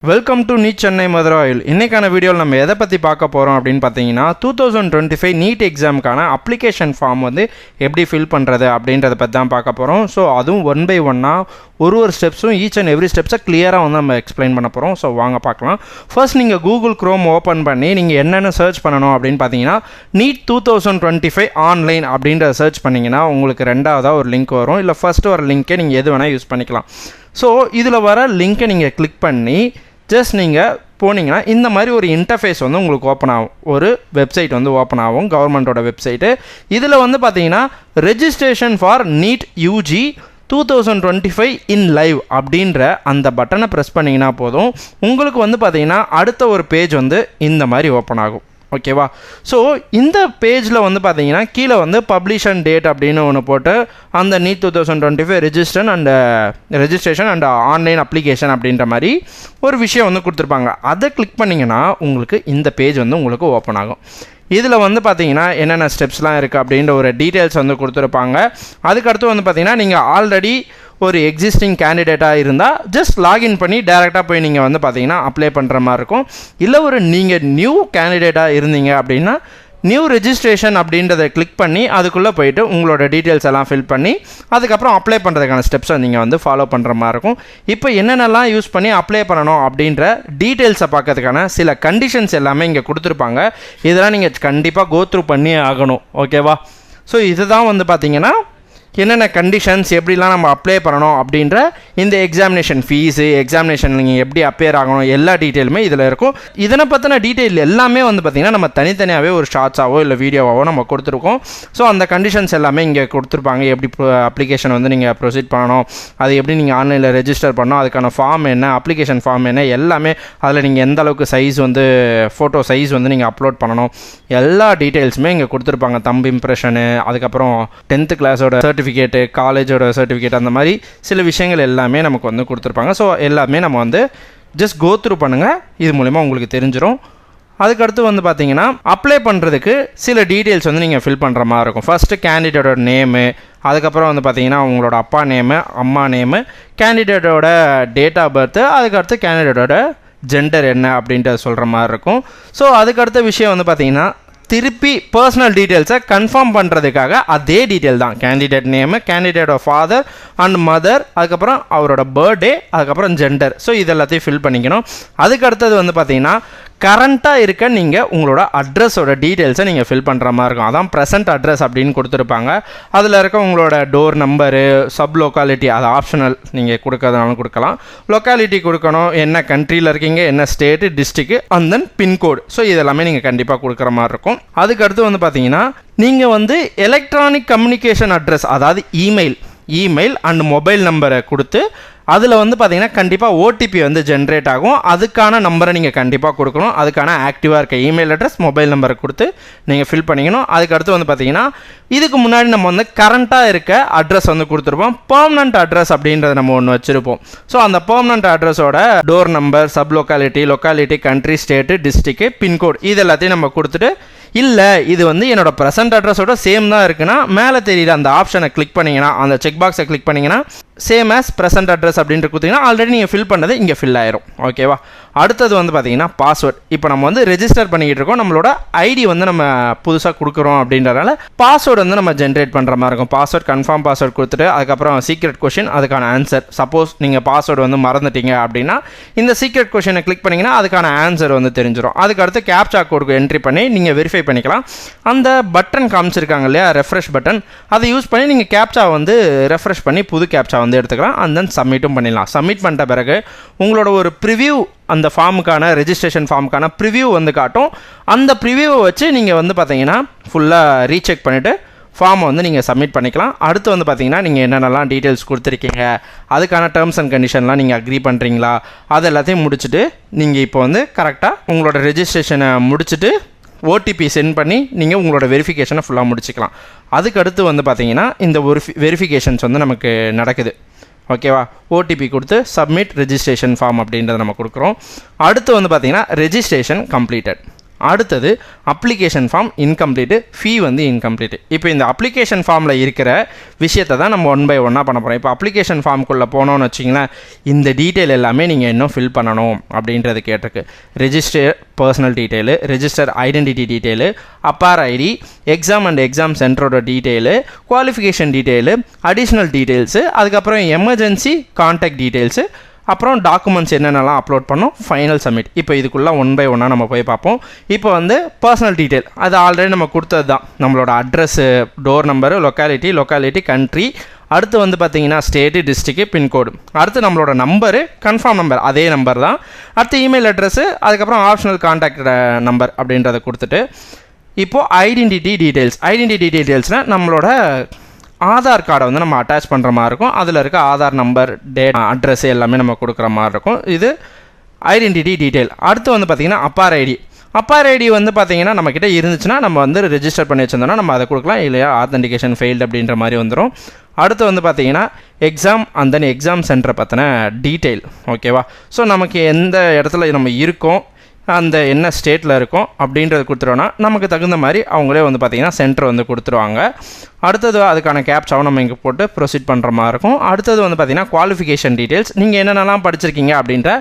Welcome to NEET Chennai Madurai ஆயில். இன்றைக்கான வீடியோவில் நம்ம எதை பற்றி பார்க்க போகிறோம் அப்படின்னு பார்த்தீங்கன்னா 2025 நீட் எக்ஸாமுக்கான அப்ளிகேஷன் ஃபார்ம் வந்து எப்படி ஃபில் பண்ணுறது அப்படின்றத பற்றி தான் பார்க்க போகிறோம். ஸோ அதுவும் ஒன் பை ஒன்னாக ஒரு ஸ்டெப்ஸும் ஈச் அண்ட் எவ்ரி ஸ்டெப்ஸை கிளியராக வந்து நம்ம எக்ஸ்பிளைன் பண்ண போகிறோம். ஸோ வாங்க பார்க்கலாம். ஃபர்ஸ்ட் நீங்கள் கூகுள் க்ரோம் ஓப்பன் பண்ணி நீங்கள் என்னென்ன சர்ச் பண்ணணும் அப்படின்னு பார்த்தீங்கன்னா நீட் 2025 ஆன்லைன் அப்படின்றத சர்ச் பண்ணிங்கன்னா உங்களுக்கு ரெண்டாவதாக ஒரு லிங்க் வரும். இல்லை ஃபர்ஸ்ட் வர லிங்க்கே நீங்கள் எது வேணால் யூஸ் பண்ணிக்கலாம். ஸோ இதில் வர லிங்க்கை நீங்கள் கிளிக் பண்ணி ஜஸ்ட் நீங்கள் போனீங்கன்னா இந்த மாதிரி ஒரு இன்டர்ஃபேஸ் வந்து உங்களுக்கு ஓப்பன் ஆகும். ஒரு வெப்சைட் வந்து ஓப்பன் ஆகும், கவர்மெண்ட்டோட வெப்சைட்டு. இதில் வந்து பார்த்தீங்கன்னா registration for NEET UG 2025 in live அப்படின்ற அந்த பட்டனை ப்ரெஸ் பண்ணிங்கன்னா போதும். உங்களுக்கு வந்து பார்த்தீங்கன்னா அடுத்த ஒரு பேஜ் வந்து இந்த மாதிரி ஓப்பன் ஆகும். ஓகேவா? ஸோ இந்த பேஜில் வந்து பார்த்தீங்கன்னா கீழே வந்து பப்ளிஷன் டேட் அப்படின்னு ஒன்று போட்டு அந்த NEET 2025 registration and online application அப்படின்ற மாதிரி ஒரு விஷயம் வந்து கொடுத்துருப்பாங்க. அதை கிளிக் பண்ணிங்கன்னா உங்களுக்கு இந்த பேஜ் வந்து உங்களுக்கு ஓப்பன் ஆகும். இதில் வந்து பார்த்தீங்கன்னா என்னென்ன ஸ்டெப்ஸ்லாம் இருக்குது அப்படின்ற ஒரு டீட்டெயில்ஸ் வந்து கொடுத்துருப்பாங்க. அதுக்கடுத்து வந்து பார்த்தீங்கன்னா நீங்கள் ஆல்ரெடி ஒரு எக்ஸிஸ்டிங் கேண்டிடேட்டாக இருந்தால் ஜஸ்ட் லாகின் பண்ணி டேரெக்டாக போய் நீங்கள் வந்து பார்த்தீங்கன்னா அப்ளை பண்ணுற மாதிரி இருக்கும். இல்லை ஒரு நீங்கள் நியூ கேண்டிடேட்டாக இருந்தீங்க அப்படின்னா நியூ ரெஜிஸ்ட்ரேஷன் அப்படின்றத கிளிக் பண்ணி அதுக்குள்ளே போயிட்டு உங்களோட டீட்டெயில்ஸ் எல்லாம் ஃபில் பண்ணி அதுக்கப்புறம் அப்ளை பண்ணுறதுக்கான ஸ்டெப்ஸை நீங்கள் வந்து ஃபாலோ பண்ணுற மாதிரி இருக்கும். இப்போ என்னென்னலாம் யூஸ் பண்ணி அப்ளை பண்ணணும் அப்படின்ற டீட்டெயில்ஸை பார்க்கறதுக்கான சில கண்டிஷன்ஸ் எல்லாமே இங்கே கொடுத்துருப்பாங்க. இதெல்லாம் நீங்கள் கண்டிப்பாக கோத்ரூ பண்ணி ஆகணும். ஓகேவா? ஸோ இதுதான் வந்து பார்த்தீங்கன்னா என்னென்ன கண்டிஷன்ஸ் எப்படிலாம் நம்ம அப்ளை பண்ணணும் அப்படின்ற இந்த எக்ஸாமினேஷன் ஃபீஸு, எக்ஸாமினேஷன் நீங்கள் எப்படி அப்பியர் ஆகணும், எல்லா டீட்டெயிலுமே இதில் இருக்கும். இதனை பற்றின டீட்டெயில் எல்லாமே வந்து பார்த்திங்கன்னா நம்ம தனித்தனியாகவே ஒரு ஷார்ட்ஸாவோ இல்லை வீடியோவாவோ நம்ம கொடுத்துருக்கோம். ஸோ அந்த கண்டிஷன்ஸ் எல்லாமே இங்கே கொடுத்துருப்பாங்க. எப்படி அப்ளிகேஷன் வந்து நீங்கள் ப்ரொசீட் பண்ணணும், அது எப்படி நீங்கள் ஆன்லைனில் ரெஜிஸ்டர் பண்ணணும், அதுக்கான ஃபார்ம் என்ன, அப்ளிகேஷன் ஃபார்ம் என்ன, எல்லாமே அதில் நீங்கள் எந்த அளவுக்கு சைஸ் வந்து ஃபோட்டோ சைஸ் வந்து நீங்கள் அப்லோட் பண்ணணும், எல்லா டீட்டெயில்ஸுமே இங்கே கொடுத்துருப்பாங்க. தம்பு இம்ப்ரெஷனு, அதுக்கப்புறம் 10th கிளாஸோட சர்டிஃபிகேட்டு, காலேஜோட சர்டிஃபிகேட், அந்த மாதிரி சில விஷயங்கள் எல்லாமே நமக்கு வந்து கொடுத்துருப்பாங்க. ஸோ எல்லாமே நம்ம வந்து ஜஸ்ட் கோ த்ரூ பண்ணுங்கள். இது மூலிமா உங்களுக்கு தெரிஞ்சிடும். அதுக்கடுத்து வந்து பார்த்தீங்கன்னா அப்ளை பண்ணுறதுக்கு சில டீட்டெயில்ஸ் வந்து நீங்கள் ஃபில் பண்ணுற மாதிரி இருக்கும். ஃபஸ்ட்டு கேண்டிடேட்டோட நேமு, அதுக்கப்புறம் வந்து பார்த்தீங்கன்னா உங்களோட அப்பா நேமு, அம்மா நேமு, கேண்டிடேட்டோட டேட் ஆஃப் பர்த்து, அதுக்கடுத்து கேண்டிடேட்டோட ஜெண்டர் என்ன அப்படின்ட்டு சொல்கிற மாதிரி இருக்கும். ஸோ அதுக்கடுத்த விஷயம் வந்து பார்த்தீங்கன்னா திருப்பி பர்சனல் டீட்டெயில்ஸை கன்ஃபார்ம் பண்ணுறதுக்காக அதே டீட்டெயில் தான். கேண்டிடேட் நேமு, கேண்டிடேட்டோட ஃபாதர் அண்ட் மதர், அதுக்கப்புறம் அவரோட பர்த்டே, அதுக்கப்புறம் ஜெண்டர். ஸோ இது எல்லாத்தையும் ஃபில் பண்ணிக்கணும். அதுக்கடுத்தது வந்து பார்த்தீங்கன்னா கரண்ட்டாக இருக்க நீங்கள் உங்களோட அட்ரஸோட டீட்டெயில்ஸை நீங்கள் ஃபில் பண்ணுற மாதிரி இருக்கும். அதான் ப்ரெசன்ட் அட்ரஸ் அப்படின்னு கொடுத்துருப்பாங்க. அதில் இருக்க உங்களோட டோர் நம்பரு, சப் லொக்காலிட்டி, அது ஆப்ஷனல், நீங்கள் கொடுக்கறதுனாலும் கொடுக்கலாம். லொக்காலிட்டி கொடுக்கணும், என்ன கண்ட்ரியில் இருக்கீங்க, என்ன state, district, and then pincode. So இதெல்லாமே நீங்கள் கண்டிப்பாக கொடுக்குற மாதிரி இருக்கும். அதுக்கடுத்து வந்து பார்த்தீங்கன்னா நீங்கள் வந்து எலக்ட்ரானிக் கம்யூனிகேஷன் அட்ரஸ், அதாவது இமெயில் அண்ட் மொபைல் நம்பரை கொடுத்து அதில் வந்து பார்த்தீங்கன்னா கண்டிப்பாக ஓடிபி வந்து ஜென்ரேட் ஆகும். அதுக்கான நம்பரை நீங்கள் கண்டிப்பாக கொடுக்கணும். அதுக்கான ஆக்டிவாக இருக்க இமெயில் அட்ரஸ், மொபைல் நம்பரை கொடுத்து நீங்கள் ஃபில் பண்ணிக்கணும். அதுக்கடுத்து வந்து பார்த்தீங்கன்னா இதுக்கு முன்னாடி நம்ம வந்து கரண்ட்டாக இருக்க அட்ரஸ் வந்து கொடுத்துருப்போம். பெர்மனன்ட் அட்ரஸ் அப்படின்றத நம்ம ஒன்று வச்சுருப்போம். ஸோ அந்த பெர்மனன்ட் அட்ரஸோட door number, sub locality, country, state, district, pin code, இது எல்லாத்தையும் நம்ம கொடுத்துட்டு இல்லை இது வந்து என்னோட ப்ரெசன்ட் அட்ரஸோட சேம் தான் இருக்குன்னா மேலே தெரியுற அந்த ஆப்ஷனை கிளிக் பண்ணிங்கன்னா, அந்த செக் பாக்ஸை கிளிக் பண்ணிங்கன்னா சேம் ஆஸ் ப்ரெசன்ட் அட்ரஸ் அப்படின்ட்டு கொடுத்தீங்கன்னா ஆல்ரெடி நீங்கள் ஃபில் பண்ணது இங்கே ஃபில் ஆயிரும். ஓகேவா? அடுத்தது வந்து பார்த்தீங்கன்னா பாஸ்வேர்ட். இப்போ நம்ம வந்து ரெஜிஸ்டர் பண்ணிக்கிட்டு இருக்கோம், நம்மளோட ஐடி வந்து நம்ம புதுசாக கொடுக்குறோம் அப்படின்றனால பாஸ்வேர்டு வந்து நம்ம ஜென்ரேட் பண்ணுற மாதிரி இருக்கும். பாஸ்வேர்ட் கன்ஃபார்ம் பாஸ்வேர்ட் கொடுத்துட்டு அதுக்கப்புறம் சீக்ரெட் கொஷின், அதுக்கான ஆன்சர். சப்போஸ் நீங்கள் பாஸ்வேர்டு வந்து மறந்துட்டீங்க அப்படின்னா இந்த சீக்ரெட் கொஷினை கிளிக் பண்ணிங்கன்னா அதுக்கான ஆன்சர் வந்து தெரிஞ்சிடும். அதுக்கடுத்து கேப்சா கோடுக்கு என்ட்ரி பண்ணி நீங்கள் வெரிஃபை பண்ணிக்கலாம். அந்த பட்டன் காமிச்சிருக்காங்க இல்லையா, ரெஃப்ரெஷ் பட்டன், அதை யூஸ் பண்ணி நீங்கள் கேப்சா வந்து ரெஃப்ரெஷ் பண்ணி புது கேப்சா வந்து எடுத்துக்கலாம். அண்ட் தென் சப்மிட்டும் பண்ணிடலாம். சப்மிட் பண்ணிட்ட பிறகு உங்களோட ஒரு ப்ரிவ்யூ, அந்த ஃபார்முக்கான ரெஜிஸ்ட்ரேஷன் ஃபார்முக்கான ப்ரிவ்யூ வந்து காட்டும். அந்த ப்ரிவ்யூவை வச்சு நீங்கள் வந்து பார்த்தீங்கன்னா ஃபுல்லாக ரீசெக் பண்ணிவிட்டு ஃபார்மை வந்து நீங்கள் சப்மிட் பண்ணிக்கலாம். அடுத்து வந்து பார்த்தீங்கன்னா நீங்கள் என்னென்னலாம் டீட்டெயில்ஸ் கொடுத்துருக்கீங்க, அதுக்கான டேர்ம்ஸ் அண்ட் கண்டிஷன்லாம் நீங்கள் அக்ரி பண்ணுறீங்களா, அது எல்லாத்தையும் முடிச்சுட்டு நீங்கள் இப்போ வந்து கரெக்டாக உங்களோட ரெஜிஸ்ட்ரேஷனை முடிச்சுட்டு ஓடிபி சென்ட் பண்ணி நீங்கள் உங்களோட வெரிஃபிகேஷனை ஃபுல்லாக முடிச்சுக்கலாம். அதுக்கடுத்து வந்து பார்த்தீங்கன்னா இந்த ஒரு வெரிஃபிகேஷன்ஸ் வந்து நமக்கு நடக்குது. ஓகேவா? ஓடிபி கொடுத்து சப்மிட் ரெஜிஸ்ட்ரேஷன் ஃபார்ம் அப்படின்றத நம்ம கொடுக்குறோம். அடுத்து வந்து பார்த்தீங்கன்னா ரெஜிஸ்ட்ரேஷன் கம்ப்ளீட்டட். அடுத்தது அப்ளிகேஷன் ஃபார்ம் இன்கம்ப்ளீட்டு, ஃபீ வந்து இன்கம்ப்ளீட்டு. இப்போ இந்த அப்ளிகேஷன் ஃபார்மில் இருக்கிற விஷயத்தை தான் நம்ம 1 by 1 பண்ண போகிறோம். இப்போ அப்ளிகேஷன் ஃபார்முக்குள்ளே போனோம்னு வச்சிங்களேன், இந்த டீட்டெயில் எல்லாமே நீங்கள் இன்னும் ஃபில் பண்ணணும் அப்படின்றது கேட்டிருக்கு. Register personal detail, register identity detail, APAAR ID, exam and exam சென்டரோட detail, qualification detail, additional details, அதுக்கப்புறம் எமர்ஜென்சி கான்டாக்ட் டீட்டெயில்ஸு, அப்புறம் டாக்குமெண்ட்ஸ் என்னென்னலாம் அப்லோட் பண்ணோம், ஃபைனல் சப்மிட். இப்போ இதுக்குள்ளே 1 by 1 நம்ம போய் பார்ப்போம். இப்போ வந்து பர்சனல் டீட்டெயில் அது ஆல்ரெடி நம்ம கொடுத்தது தான். நம்மளோட address, door number, locality, country, அடுத்து வந்து பார்த்தீங்கன்னா ஸ்டேட்டு, டிஸ்ட்ரிக்ட்டு, பின்கோடு, அடுத்து நம்மளோட நம்பரு, கன்ஃபார்ம் நம்பர் அதே நம்பர் தான், அடுத்து இமெயில் அட்ரஸ்ஸு, அதுக்கப்புறம் ஆப்ஷனல் கான்டாக்ட் நம்பர் அப்படின்றத கொடுத்துட்டு இப்போது ஐடென்டிட்டி டீட்டெயில்ஸ்னால் நம்மளோட ஆதார் கார்டை வந்து நம்ம அட்டாச் பண்ணுற மாதிரி இருக்கும். அதில் இருக்க ஆதார் நம்பர், டேட், அட்ரஸ் எல்லாமே நம்ம கொடுக்குற மாதிரி இருக்கும். இது ஐடென்டிட்டி டீட்டெயில். அடுத்து வந்து பார்த்திங்கன்னா அப்பார் ஐடி வந்து பார்த்திங்கன்னா நம்மக்கிட்ட இருந்துச்சுன்னா நம்ம வந்து ரெஜிஸ்டர் பண்ணி வச்சுருந்தோம்னா நம்ம அதை கொடுக்கலாம், இல்லையா ஆத்தென்டிகேஷன் ஃபெயில்டு அப்படின்ற மாதிரி வந்துடும். அடுத்து வந்து பார்த்திங்கன்னா எக்ஸாம் அண்ட் தென் எக்ஸாம் சென்டரை பற்றின டீட்டெயில். ஓகேவா? ஸோ நமக்கு எந்த இடத்துல நம்ம இருக்கோம், அந்த என்ன ஸ்டேட்டில் இருக்கும் அப்படின்றது கொடுத்துருவோன்னா நமக்கு தகுந்த மாதிரி அவங்களே வந்து பார்த்திங்கன்னா சென்டர் வந்து கொடுத்துருவாங்க. அடுத்தது அதுக்கான கேப்சாவும் நம்ம இங்கே போட்டு ப்ரொசீட் பண்ணுற மாதிரி இருக்கும். அடுத்தது வந்து பார்த்திங்கன்னா குவாலிஃபிகேஷன் டீட்டெயில்ஸ், நீங்கள் என்னென்னலாம் படிச்சிருக்கீங்க அப்படின்ற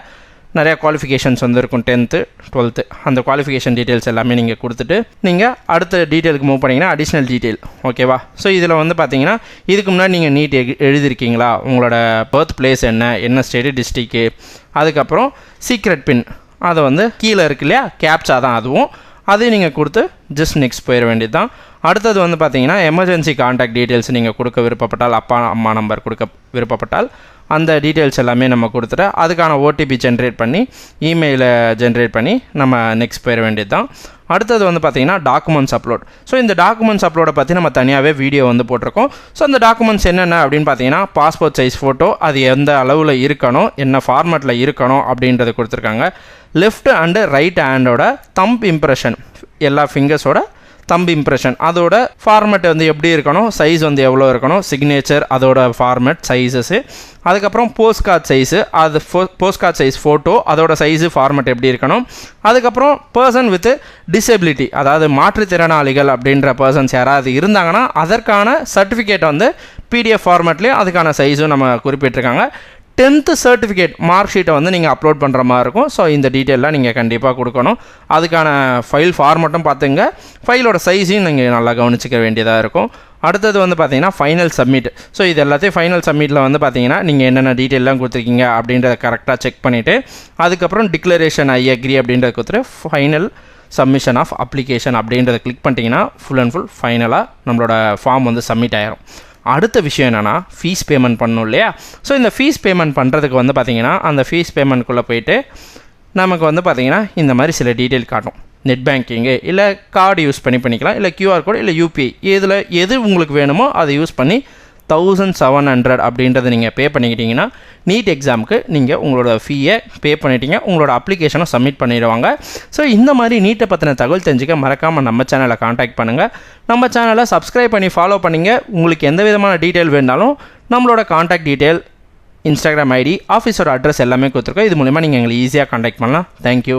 நிறையா குவாலிஃபிகேஷன்ஸ் வந்து இருக்கும், 10th 12th அந்த குவாலிஃபிகேஷன் டீட்டெயில்ஸ் எல்லாமே நீங்கள் கொடுத்துட்டு நீங்கள் அடுத்த டீட்டெயிலுக்கு மூவ் பண்ணிங்கன்னா அடிஷ்னல் டீட்டெயில். ஓகேவா? ஸோ இதில் வந்து பார்த்தீங்கன்னா இதுக்கு முன்னாடி நீங்கள் நீட் எழுதிருக்கீங்களா, உங்களோட பர்த் பிளேஸ் என்ன ஸ்டேட்டு, டிஸ்ட்ரிக்கு, அதுக்கப்புறம் சீக்ரெட் பின் அதை வந்து கீழே இருக்கு இல்லையா, கேப்சா தான் அதுவும், அதையும் நீங்கள் கொடுத்து ஜஸ்ட் நெக்ஸ்ட் போயிட வேண்டியது தான். அடுத்தது வந்து பார்த்தீங்கன்னா எமர்ஜென்சி கான்டாக்ட் டீட்டெயில்ஸ் நீங்கள் கொடுக்க விருப்பப்பட்டால், அப்பா அம்மா நம்பர் கொடுக்க விருப்பப்பட்டால் அந்த டீட்டெயில்ஸ் எல்லாமே நம்ம கொடுத்துட்டு அதுக்கான ஓடிபி ஜென்ரேட் பண்ணி இமெயிலை ஜென்ரேட் பண்ணி நம்ம நெக்ஸ்ட் போயிட வேண்டியது தான். அடுத்தது வந்து பார்த்திங்கன்னா டாக்குமெண்ட்ஸ் அப்லோட். ஸோ இந்த டாக்குமெண்ட்ஸ் அப்லோடை பற்றி நம்ம தனியாகவே வீடியோ வந்து போட்டிருக்கோம். ஸோ அந்த டாக்குமெண்ட்ஸ் என்னென்ன அப்படின்னு பார்த்தீங்கன்னா பாஸ்போர்ட் சைஸ் ஃபோட்டோ, அது எந்த அளவில் இருக்கணும், என்ன ஃபார்மேட்டில் இருக்கணும் அப்படின்றது கொடுத்துருக்காங்க. லெஃப்ட் அண்டு ரைட் ஹேண்டோட தம்ப் இம்ப்ரெஷன், எல்லா ஃபிங்கர்ஸோட தம்பு இம்ப்ரெஷன், அதோட ஃபார்மேட் வந்து எப்படி இருக்கணும், சைஸ் வந்து எவ்வளோ இருக்கணும், சிக்னேச்சர் அதோட ஃபார்மேட் சைஸஸ்ஸு, அதுக்கப்புறம் போஸ்ட் கார்டு சைஸு, அது போஸ்ட் கார்டு சைஸ் ஃபோட்டோ அதோட சைஸு ஃபார்மேட் எப்படி இருக்கணும், அதுக்கப்புறம் பர்சன் வித் டிசபிலிட்டி அதாவது மாற்றுத்திறனாளிகள் அப்படின்ற பர்சன்ஸ் யாராவது இருந்தாங்கன்னா அதற்கான சர்டிஃபிகேட் வந்து பிடிஎஃப் ஃபார்மேட்லேயும் அதுக்கான சைஸும் நம்ம குறிப்பிட்டிருக்காங்க. 10th சர்டிஃபிகேட் மார்க் ஷீட்டை வந்து நீங்கள் அப்லோட் பண்ணுற மாதிரி இருக்கும். ஸோ இந்த டீட்டெயிலாம் நீங்கள் கண்டிப்பாக கொடுக்கணும். அதுக்கான ஃபைல் ஃபார்மட்டும் பார்த்துங்க, ஃபைலோட சைஸையும் நீங்கள் நல்லா கவனிச்சிக்க வேண்டியதாக இருக்கும். அடுத்தது வந்து பார்த்தீங்கன்னா ஃபைனல் சப்மிட். ஸோ இது எல்லாத்தையும் ஃபைனல் சப்மிட்டில் வந்து பார்த்தீங்கன்னா நீங்கள் என்னென்ன டீட்டெயிலாம் கொடுத்துருக்கீங்க அப்படின்றத கரெக்டாக செக் பண்ணிவிட்டு அதுக்கப்புறம் டிக்ளரேஷன் ஐ அக்ரி அப்படின்றத கொடுத்துட்டு ஃபைனல் சப்மிஷன் ஆஃப் அப்ளிகேஷன் அப்படின்றத கிளிக் பண்ணிட்டீங்கன்னா ஃபுல் அண்ட் ஃபுல் ஃபைனலாக நம்மளோட ஃபார்ம் வந்து சப்மிட் ஆயிரும். அடுத்த விஷயம் என்னென்னா ஃபீஸ் பேமெண்ட் பண்ணணும் இல்லையா. ஸோ இந்த ஃபீஸ் பேமெண்ட் பண்ணுறதுக்கு வந்து பார்த்திங்கன்னா அந்த ஃபீஸ் பேமெண்ட்குள்ளே போயிட்டு நமக்கு வந்து பார்த்திங்கன்னா இந்த மாதிரி சில டீட்டெயில் காட்டும். நெட் பேங்கிங்கு இல்லை கார்டு யூஸ் பண்ணிக்கலாம், இல்லை QR கோடு, இல்லை UPI, இதில் எது உங்களுக்கு வேணுமோ அதை யூஸ் பண்ணி 1700 அப்படின்றத நீங்கள் பே பண்ணிக்கிட்டீங்கன்னா நீட் எக்ஸாமுக்கு நீங்கள் உங்களோட ஃபீயை பே பண்ணிட்டீங்க, உங்களோட அப்ளிகேஷனை சப்மிட் பண்ணிடுவாங்க. ஸோ இந்த மாதிரி நீட்டை பற்றின தகவல் தெரிஞ்சுக்க மறக்காமல் நம்ம சேனலை காண்டாக்ட் பண்ணுங்கள். நம்ம சேனலை சப்ஸ்கிரைப் பண்ணி ஃபாலோ பண்ணிங்க. உங்களுக்கு எந்த விதமான டீட்டெயில் வேணாலும் நம்மளோட காண்டாக்ட் டீட்டெயில், இன்ஸ்டாகிராம் ஐடி, ஆஃபீஸோட அட்ரஸ் எல்லாமே கொடுத்துருக்கோம். இது மூலிமா நீங்கள் எங்களை ஈஸியாக காண்டாக்ட் பண்ணலாம். தேங்க்யூ.